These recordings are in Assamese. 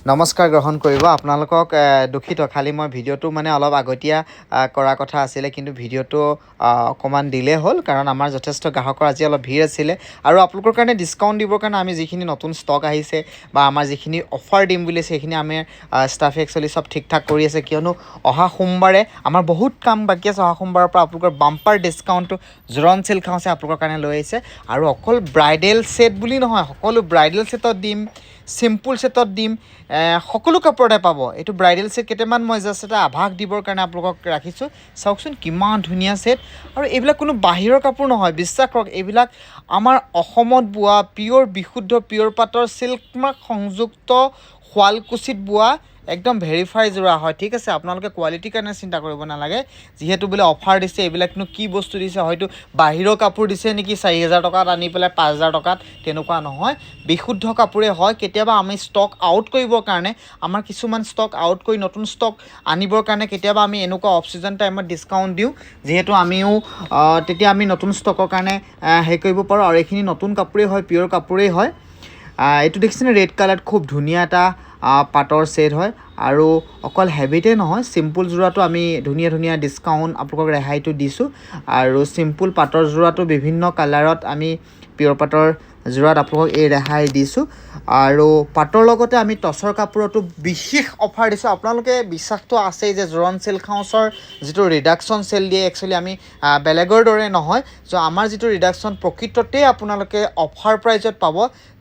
নমস্কাৰ গ্ৰহণ কৰিব আপোনালোকক দুখিত খালি মই ভিডিঅ'টো মানে অলপ আগতীয়া কৰা কথা আছিলে কিন্তু ভিডিঅ'টো অকমান ডিলে হ'ল কাৰণ আমাৰ যথেষ্ট গ্ৰাহকৰ আজি অলপ ভিৰ আছিলে আৰু আপোনালোকৰ কাৰণে ডিসকাউন্ট দিবৰ কাৰণে আমি যিখিনি নতুন ষ্টক আহিছে বা আমাৰ যিখিনি অফাৰ দিম বুলি আছে সেইখিনি আমি ষ্টাফে একচুৱেলি সব ঠিক ঠাক কৰি আছে কিয়নো অহা সোমবাৰে আমাৰ বহুত কাম বাকি আছে অহা সোমবাৰৰ পৰা আপোনালোকৰ বাম্পাৰ ডিসকাউন্টটো জোৰণ চিল্ক হাউছে আপোনালোকৰ কাৰণে লৈ আহিছে আৰু অকল ব্ৰাইডেল সেট বুলি নহয় সকলো ব্ৰাইডেল সেটত দিম সিম্পল সেটত দিম সকলো কাপোৰতে পাব এটো ব্ৰাইডেল সেট কেটেমান মই জাস্ট এটা আভাস দিবৰ কাৰণে আপোনালোকক ৰাখিছো চাওকচোন কিমান ধুনিয়া সেট আৰু এইবিলাক কোনো বাহিৰৰ কাপোৰ নহয় বিশ্বাস কৰক এইবিলাক আমাৰ অসমত বোৱা পিওৰ বিশুদ্ধ পিওৰ পাটৰ সিল্ক মাৰ্ক সংযুক্ত শুৱালকুছিত বোৱা একদম ভেৰিফাই জোৰা হয় ঠিক আছে আপোনালোকে কোৱালিটি কাৰণে চিন্তা কৰিব নালাগে যেহেতু বলে অফাৰ দিছে এইবিলাকনো কি বস্তু দিছে হয়তো বাহিৰৰ কাপোৰ দিছে নেকি 4000 টকাত আনি পেলাই 5000 টকাত তেনেকুৱা নহয় বিশুদ্ধ কাপোৰে হয় কেতিয়াবা আমি ষ্টক আউট কৰিবৰ কাৰণে আমাৰ কিছুমান ষ্টক আউট কৰি নতুন ষ্টক আনিবৰ কাৰণে কেতিয়াবা আমি এনেকুৱা অফ সিজন টাইমত ডিসকাউন্ট দিও যেহেতু আমিও তেতিয়া আমি নতুন ষ্টকৰ কাৰণে হে কৰিব পাৰো আৰু এইখিনি নতুন কাপোৰে হয় পিওৰ কাপোৰে হয় এটো দেখিছেনে ৰেড কালাৰ খুব ধুনিয়া এটা পাটৰ সেট হয় আৰু অকল হেভিতে নহয় সিম্পল জোৰাটো আমি ধুনিয়া ধুনিয়া ডিসকাউন্ট আপোনালোকক ৰেহাইটো দিছো আৰু সিম্পল পাটৰ জোৰাটো বিভিন্ন কালাৰত আমি পিওৰ পাটৰ জোৰাত আপোনালোকক এই ৰেহাই দিছো আৰু পাটৰ লগতে আমি টছৰ কাপোৰটো বিশেষ অফাৰ দিছো আপোনালোকে বিশ্বাসটো আছে যে জোৰণ সিল্ক হাউছৰ যেটো ৰিডাকশন সেল দিয়ে একচুৱেলি আমি বেলেগৰ দৰে নহয় সো আমাৰ যেটো ৰিডাকশন প্ৰকৃততে আপোনালোকে অফাৰ প্ৰাইজত পাব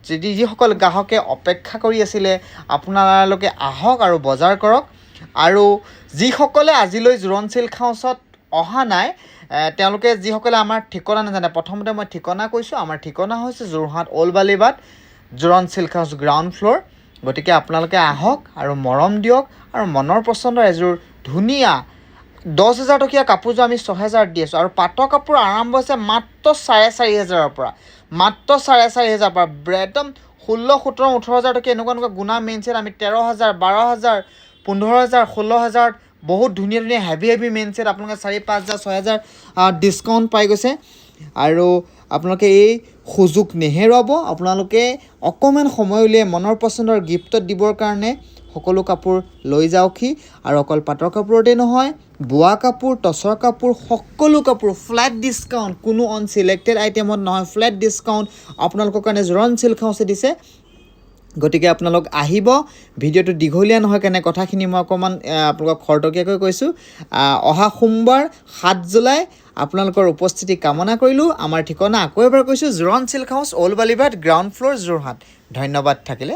যদি যিসকল গ্ৰাহকে অপেক্ষা কৰি আছিল আপোনালোকে আহক আৰু বজাৰ কৰক আৰু যিসকলে আজিলৈ জোৰণ সিল্ক হাউছত অহা নাই তেওঁলোকে যিসকলে আমাৰ ঠিকনা নাজানে প্ৰথমতে মই ঠিকনা কৈছো আমাৰ ঠিকনা হৈছে যোৰহাট ওলবালিবাট Joron silk house ground floor গতিকে আপোনালোকে আহক আৰু মৰম দিয়ক আৰু মনৰ পছন্দৰ এজোৰ ধুনিয়া 10000 টকীয়া কাপোৰ আমি 6000 দি আছো আৰু পাটৰ কাপোৰ আৰম্ভ হৈছে মাত্ৰ 4500 ৰ পৰা মাত্ৰ 4500 পৰা একদম 16 17 18000 টকীয়া এনেকুৱা গুণা মেইনছেট আমি 13000 12000 15000 16000 বহুত ধুনিয়া ধুনিয়া হেভি মেইনছেট আপোনালোকে 4 5000 6000 ডিসকাউন্ট পাই গৈছে আৰু আপোনালোকে এই সুযোগ নেহেৰাব আপোনালোকে অকমান সময় উলিয়াই মনৰ পছন্দৰ গিফটত দিবৰ কাৰণে সকলো কাপোৰ লৈ যাওকি আৰু অকল পাটৰ কাপোৰতে নহয় বোৱা কাপোৰ টছৰ কাপোৰ সকলো কাপোৰ ফ্ল্যাট ডিসকাউন্ট কোনো অন সিলেক্টেড আইটেমত নহয় ফ্ল্যাট ডিসকাউন্ট আপোনালোকৰ কাৰণে জোৰণ সিল্ক হাউছে দিছে গতিকে আপোনালোক আহিব ভিডিওটো দীঘলীয়া নহয় কেনে কথাখিনি মই অকমান আপোনালোকক খৰটকীয়াকৈ কৈছো অহা সোমবাৰ 7 জুলাই আপোনালোকৰ উপস্থিতি কামনা কৰিলো আমাৰ ঠিকনা আকৌ এবাৰ কৈছো জোৰণ সিল্ক হাউছ ওলবালিবাট গ্ৰাউণ্ড ফ্লোৰ যোৰহাট ধন্যবাদ থাকিলে